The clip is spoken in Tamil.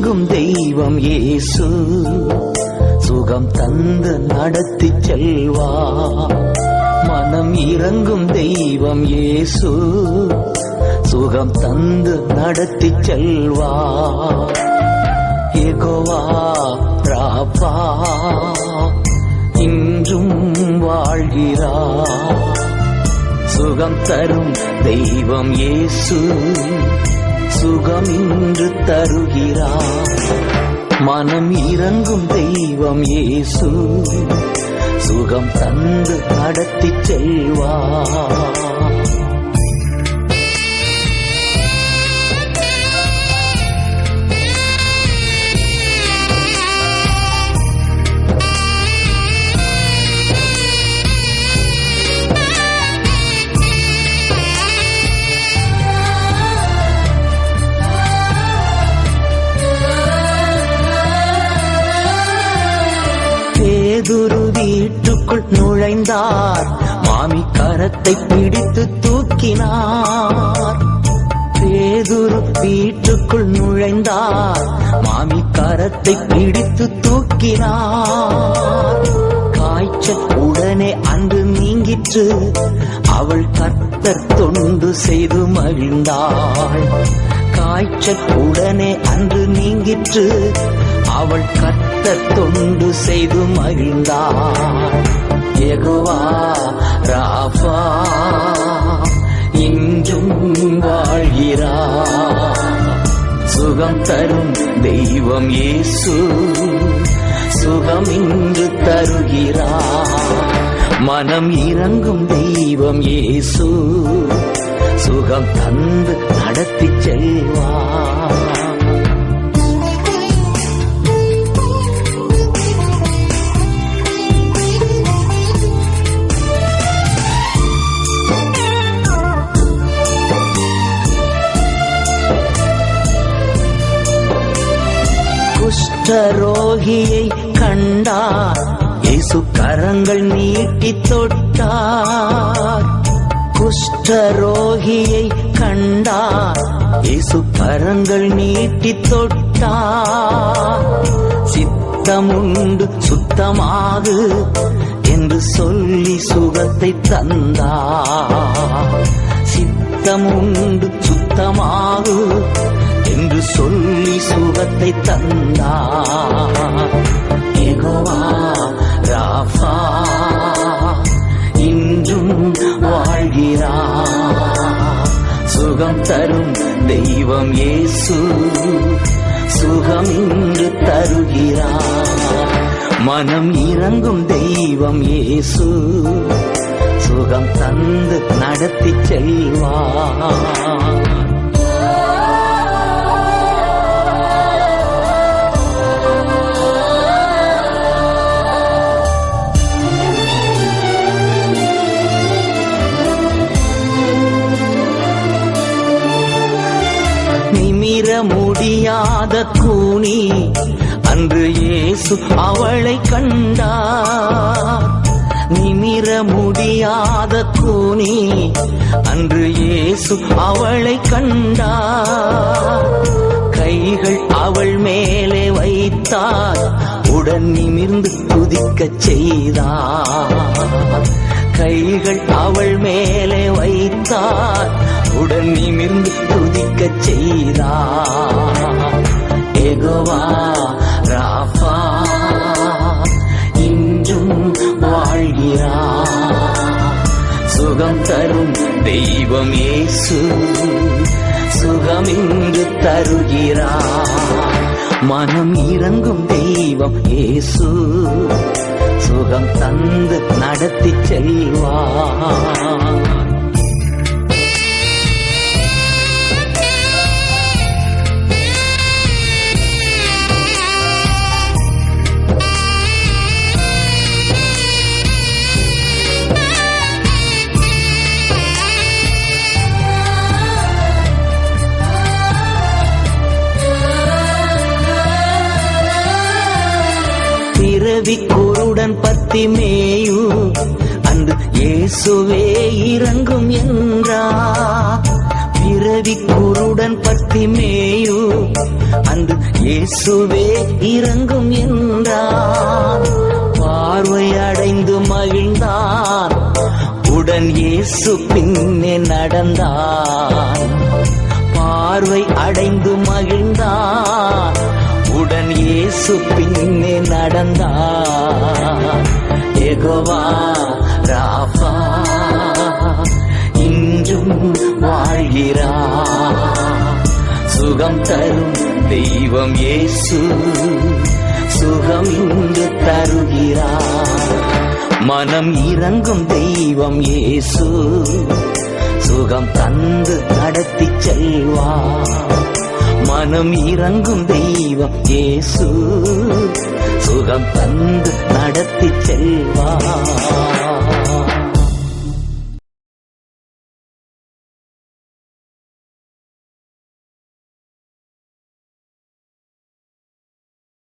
இறங்கும் தெய்வம் இயேசு, சுகம் தந்து நடத்தி செல்வா. மனம் இறங்கும் தெய்வம் இயேசு, சுகம் தந்து நடத்தி செல்வா. யெகோவா ராபா இன்றும் வாழ்கிறார். சுகம் தரும் தெய்வம் இயேசு, சுகம் இன்று தருகிறார். மனம் இறங்கும் தெய்வம் இயேசு, சுகம் தந்து நடத்தி செல்வார். பேதுரு வீட்டுக்குள் நுழைந்தார், மாமி கரத்தை பிடித்து தூக்கினார். பேதுரு வீட்டுக்குள் நுழைந்தார், மாமி கரத்தை பிடித்து தூக்கினார். காய்ச்சல் உடனே அன்று நீங்கிற்று, அவள் கர்த்தர் தொண்டு செய்து மகிழ்ந்தாள். காய்ச்சல் உடனே அன்று நீங்கிற்று, அவள் கர்த்தர் தொண்டு செய்து மகிழ்ந்தாள். யெகோவா ராபா இன்றும் வாழ்கிறார். சுகம் தரும் தெய்வம் இயேசு, சுகம் இன்று தருகிறார். மனம் இறங்கும் தெய்வம் இயேசு, சுகம் தந்து நடத்தி செல்வார். குஷ்டரோகியை கண்டார், இயேசு கரங்கள் நீட்டி தொட்டார். குஷ்டரோகியை கண்டார், இயேசு கரங்கள் நீட்டி தொட்டார். சித்தமுண்டு சுத்தமாகு என்று சொல்லி சுகத்தை தந்தார். சித்தமுண்டு சுத்தமாகு என்று சொல்லி சுகத்தை தந்தார். யெகோவா ராபா இன்றும் வாழ்கிறார். சுகம் தரும் தெய்வம் இயேசு, சுகம் இன்று தருகிறார். மனம் இறங்கும் தெய்வம் இயேசு, சுகம் தந்து நடத்தி செல்வார். முடியாத கூனி அன்று இயேசு அவளை கண்டார். நிமிர முடியாத கூனி அன்று இயேசு அவளை கண்டார். கைகள் அவள் மேலே வைத்தார், உடன் நிமிர்ந்து துதிக்கச் செய்தார். கைகள் அவள் மேலே வைத்தார், உடன் நிமிர்ந்து துதிக்கச் செய்தார். யெகோவா ராபா இன்றும் வாழ்கிறார். சுகம் தரும் தெய்வம் இயேசு, சுகம் இன்று தருகிறார். மனம் இறங்கும் தெய்வம் இயேசு, சுகம் தந்து நடத்தி செல்வார். பிறவி குருடன் பத்திமேயு அன்று இயேசுவே இறங்கும் என்றார். பிறவி குருடன் பத்திமேயு அன்று இயேசுவே இறங்கும் என்றார். பார்வை அடைந்து மகிழ்ந்தான், உடன் இயேசு பின்னே நடந்தான். பார்வை அடைந்து மகிழ்ந்தான், உடன் இயேசு பின்னே நடந்தான். யெகோவா ராபா இன்றும் வாழ்கிறார். சுகம் தரும் தெய்வம் இயேசு, சுகம் இன்று தருகிறார். மனம் இறங்கும் தெய்வம் இயேசு, சுகம் தந்து நடத்தி செல்வார். மனம் இறங்கும் தெய்வம் இயேசு, சுகம் தந்து நடத்தி செல்வார்.